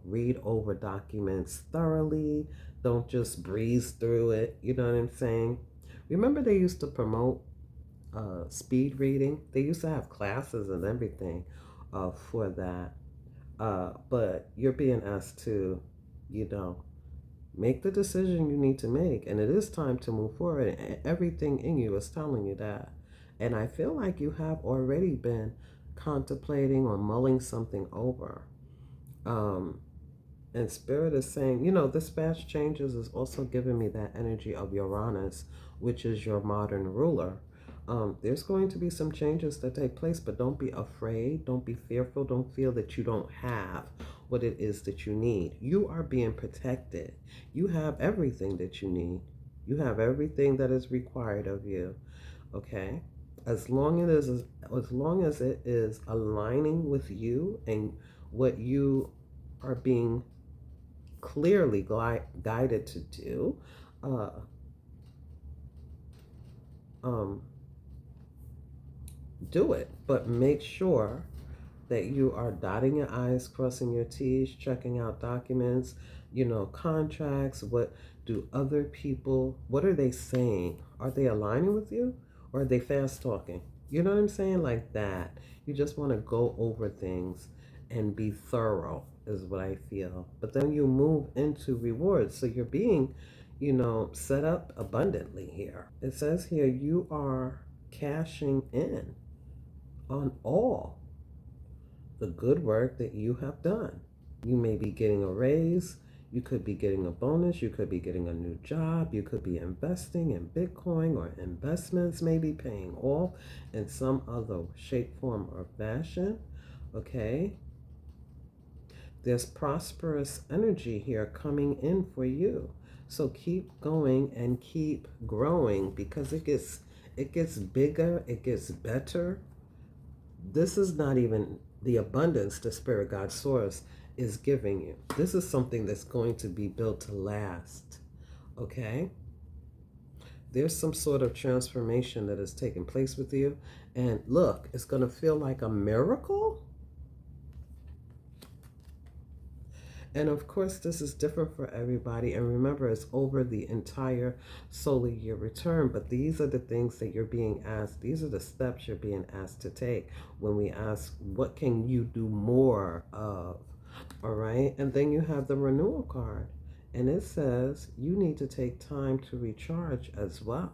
read over documents thoroughly. Don't just breeze through it. You know what I'm saying? Remember they used to promote speed reading? They used to have classes and everything for that. But you're being asked to, make the decision you need to make. And it is time to move forward. And everything in you is telling you that. And I feel like you have already been contemplating or mulling something over. And Spirit is saying, this fast changes is also giving me that energy of Uranus, which is your modern ruler. There's going to be some changes that take place, but don't be afraid. Don't be fearful. Don't feel that you don't have what it is that you need. You are being protected. You have everything that you need. You have everything that is required of you. Okay? As long as it is aligning with you and what you are being clearly guided to do, do it. But make sure that you are dotting your I's, crossing your T's, checking out documents, contracts. What do other people, what are they saying? Are they aligning with you, or are they fast talking? You know what I'm saying? Like that. You just want to go over things and be thorough, is what I feel. But then you move into rewards. So you're being, set up abundantly here. It says here you are cashing in on all the good work that you have done. You may be getting a raise, you could be getting a bonus, you could be getting a new job, you could be investing in Bitcoin, or investments maybe paying off in some other shape, form, or fashion. Okay? There's prosperous energy here coming in for you. So keep going and keep growing, because it gets bigger, it gets better. This is not even the abundance the Spirit God Source is giving you. This is something that's going to be built to last. Okay? There's some sort of transformation that is taking place with you. And look, it's going to feel like a miracle. And of course, this is different for everybody. And remember, it's over the entire solar year return. But these are the things that you're being asked. These are the steps you're being asked to take when we ask, what can you do more of? All right. And then you have the renewal card. And it says you need to take time to recharge as well.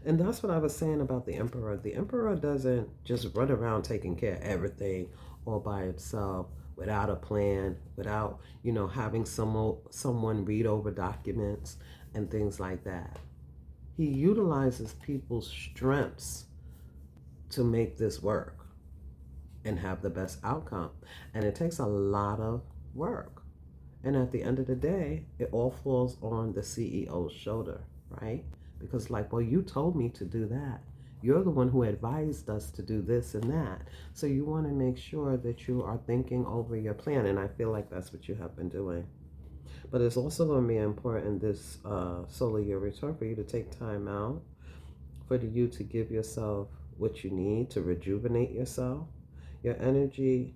And that's what I was saying about the emperor. The emperor doesn't just run around taking care of everything all by himself, without a plan, without, having someone read over documents and things like that. He utilizes people's strengths to make this work and have the best outcome. And it takes a lot of work. And at the end of the day, it all falls on the CEO's shoulder, right? Because well, you told me to do that. You're the one who advised us to do this and that. So you want to make sure that you are thinking over your plan. And I feel like that's what you have been doing. But it's also going to be important this solar year return for you to take time out, for you to give yourself what you need to rejuvenate yourself. Your energy,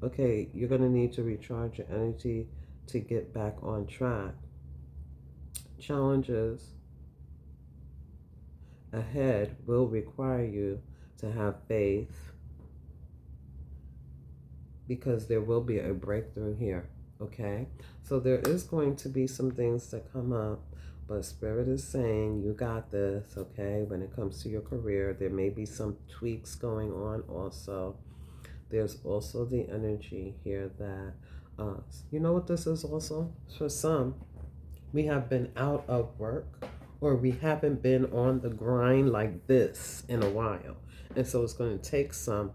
okay, you're going to need to recharge your energy to get back on track. Challenges ahead will require you to have faith, because there will be a breakthrough here. Okay, so there is going to be some things that come up, but Spirit is saying you got this. Okay, when it comes to your career, there may be some tweaks going on also. There's also the energy here that you know what this is also? For some, we have been out of work, or we haven't been on the grind like this in a while. And so it's going to take some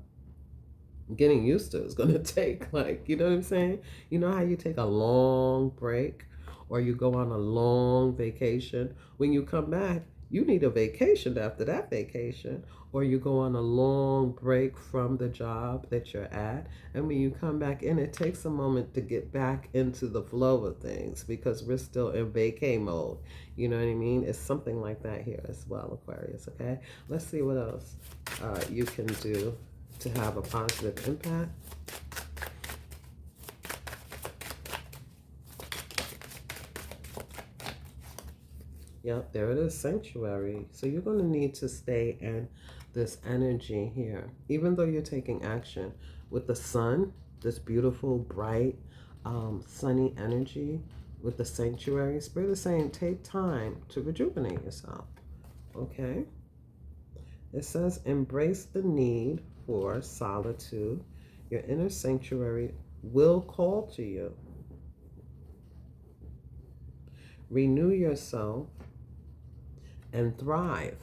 getting used to. It's going to take, you know what I'm saying? You know how you take a long break, or you go on a long vacation? When you come back, you need a vacation after that vacation, or you go on a long break from the job that you're at. And when you come back in, it takes a moment to get back into the flow of things, because we're still in vacay mode. You know what I mean? It's something like that here as well, Aquarius, okay? Let's see what else you can do to have a positive impact. Yep, there it is, sanctuary. So you're going to need to stay in this energy here, even though you're taking action with the sun, this beautiful, bright, sunny energy with the sanctuary. Spirit is saying take time to rejuvenate yourself. Okay. It says embrace the need for solitude. Your inner sanctuary will call to you. Renew yourself and thrive.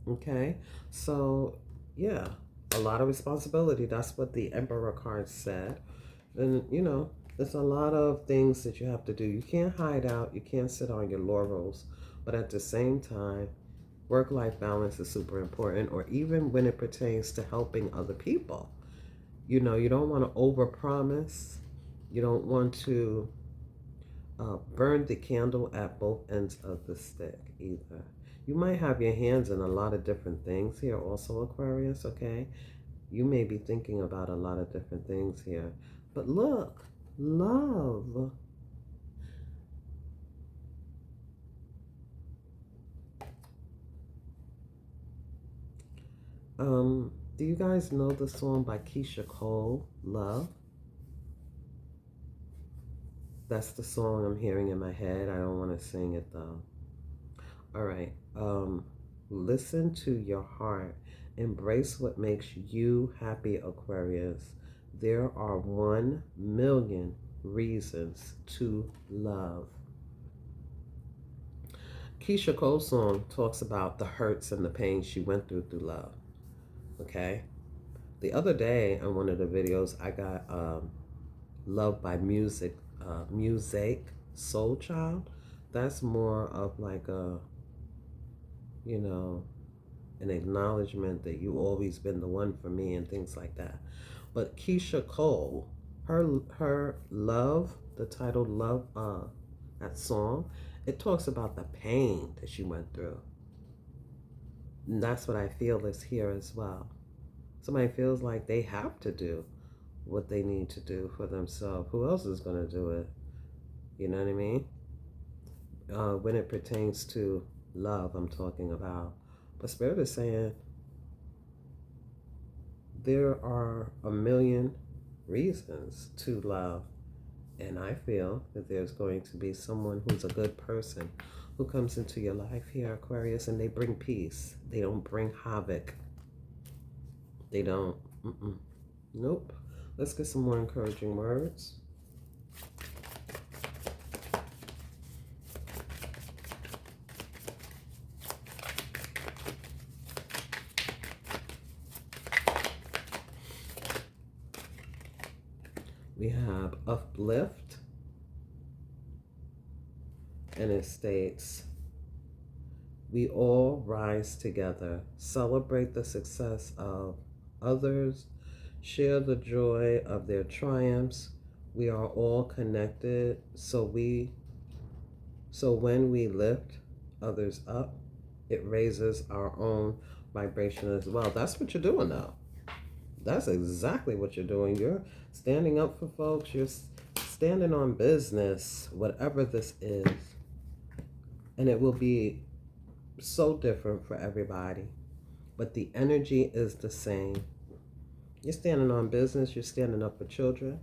Okay, so yeah, a lot of responsibility. That's what the Emperor card said. And there's a lot of things that you have to do. You can't hide out, you can't sit on your laurels, but at the same time, work-life balance is super important, or even when it pertains to helping other people. You don't want to overpromise. You don't want to burn the candle at both ends of the stick either. You might have your hands in a lot of different things here also, Aquarius, okay? You may be thinking about a lot of different things here. But look, love. Do you guys know the song by Keisha Cole, Love? That's the song I'm hearing in my head. I don't want to sing it though. All right. Listen to your heart. Embrace what makes you happy, Aquarius. There are 1,000,000 reasons to love. Keisha Cole's song talks about the hurts and the pain she went through love. Okay? The other day on one of the videos, I got Love by Music Soul Child. That's more of like a, you know, an acknowledgement that you always been the one for me and things like that. But Keisha Cole, her Love, the title Love, that song, it talks about the pain that she went through. And that's what I feel is here as well. Somebody feels like they have to do what they need to do for themselves. Who else is going to do it? You know what I mean? When it pertains to love, I'm talking about. But Spirit is saying there are 1,000,000 reasons to love. And I feel that there's going to be someone who's a good person who comes into your life here, Aquarius, and they bring peace. They don't bring havoc. They don't. Nope. Let's get some more encouraging words. We have Uplift, and it states, we all rise together, celebrate the success of others, share the joy of their triumphs. We are all connected, so when we lift others up, it raises our own vibration as well. That's what you're doing now. That's exactly what you're doing. You're standing up for folks. You're standing on business, whatever this is. And it will be so different for everybody. But the energy is the same. You're standing on business. You're standing up for children.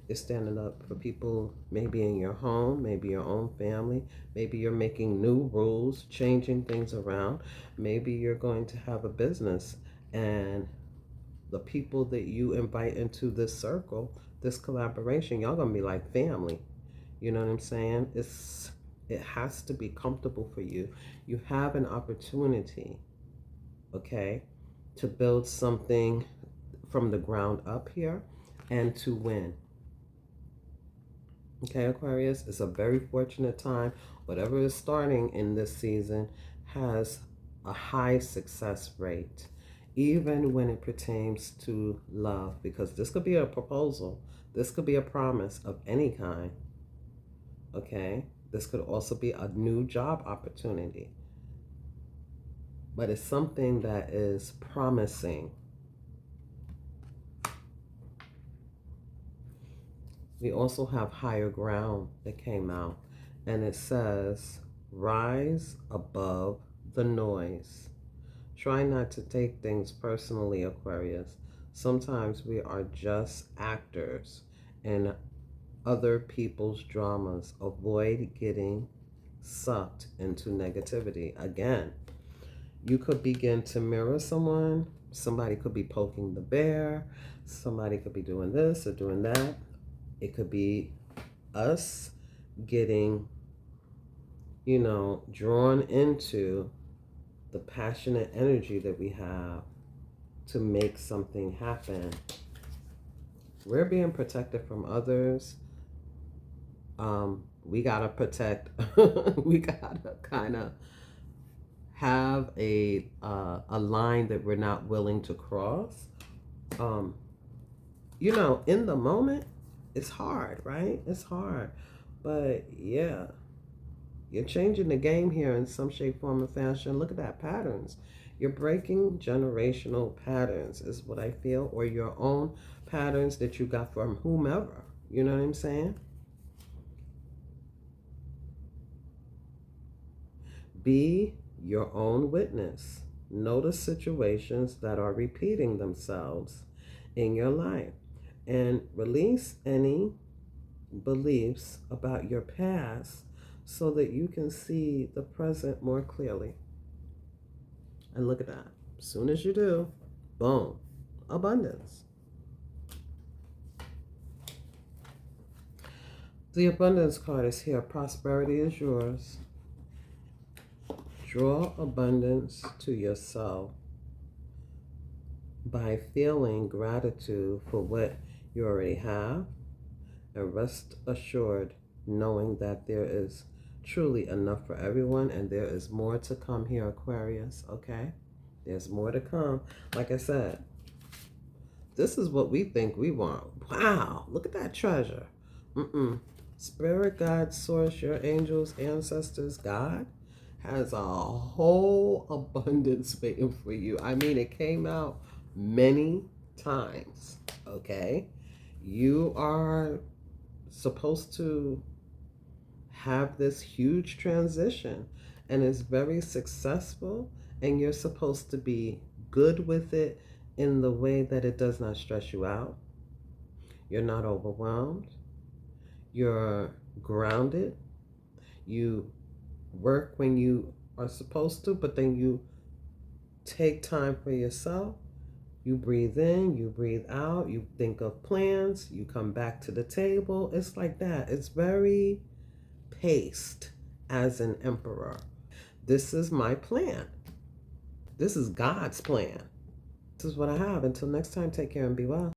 You're standing up for people maybe in your home, maybe your own family. Maybe you're making new rules, changing things around. Maybe you're going to have a business, and the people that you invite into this circle, this collaboration, y'all gonna be like family. You know what I'm saying? It has to be comfortable for you. You have an opportunity, okay, to build something from the ground up here and to win. Okay, Aquarius, it's a very fortunate time. Whatever is starting in this season has a high success rate, even when it pertains to love, because this could be a proposal. This could be a promise of any kind. Okay? This could also be a new job opportunity. But it's something that is promising. We also have Higher Ground that came out, and it says, rise above the noise. Try not to take things personally, Aquarius. Sometimes we are just actors in other people's dramas. Avoid getting sucked into negativity. Again, you could begin to mirror someone. Somebody could be poking the bear. Somebody could be doing this or doing that. It could be us getting, drawn into the passionate energy that we have to make something happen. We're being protected from others. We gotta protect. We gotta kind of have a line that we're not willing to cross. In the moment, it's hard, right? It's hard, but yeah. You're changing the game here in some shape, form, or fashion. Look at that, patterns. You're breaking generational patterns is what I feel, or your own patterns that you got from whomever. You know what I'm saying? Be your own witness. Notice situations that are repeating themselves in your life and release any beliefs about your past so that you can see the present more clearly. And look at that. As soon as you do, boom, abundance. The abundance card is here. Prosperity is yours. Draw abundance to yourself by feeling gratitude for what you already have, and rest assured knowing that there is truly enough for everyone and there is more to come here, Aquarius, okay? There's more to come. Like I said, this is what we think we want. Wow, look at that treasure. Spirit, God, source, your angels, ancestors, God has a whole abundance waiting for you. I mean, it came out many times, okay? You are supposed to have this huge transition, and it's very successful, and you're supposed to be good with it in the way that it does not stress you out. You're not overwhelmed. You're grounded. You work when you are supposed to, but then you take time for yourself. You breathe in, you breathe out, you think of plans, you come back to the table. It's like that. It's very paced as an emperor. This is my plan. This is God's plan. This is what I have. Until next time, take care and be well.